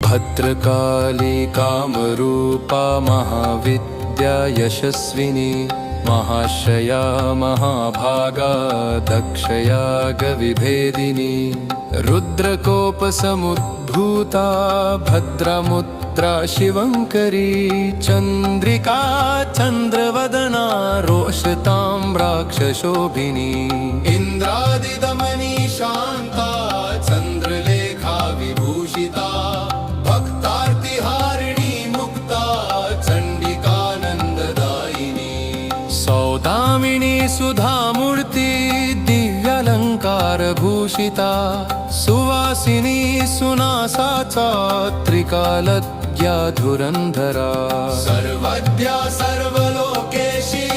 भद्रकाली कामरूपा महाविद्या यशस्विनी महाश्रया महाभागा दक्षयागविभेदिनी रुद्रकोपसमुद्भूता भद्रमुद्रा शिवङ्करी चन्द्रिका चन्द्रवदना रोषताम्राक्षशोभिनी इन्द्रादिदमनी शान्ता चन्द्रलेखा विभूषिता भक्तार्तिहारिणी मुक्ता चण्डिकानन्ददायिनी सौदामिनी सुधामूर्ति दिव्यालङ्कारभूषिता सुवासिनी सुनासा त्रिकालज्ञा धुरन्धरा सर्वज्ञा सर्वलोकेशी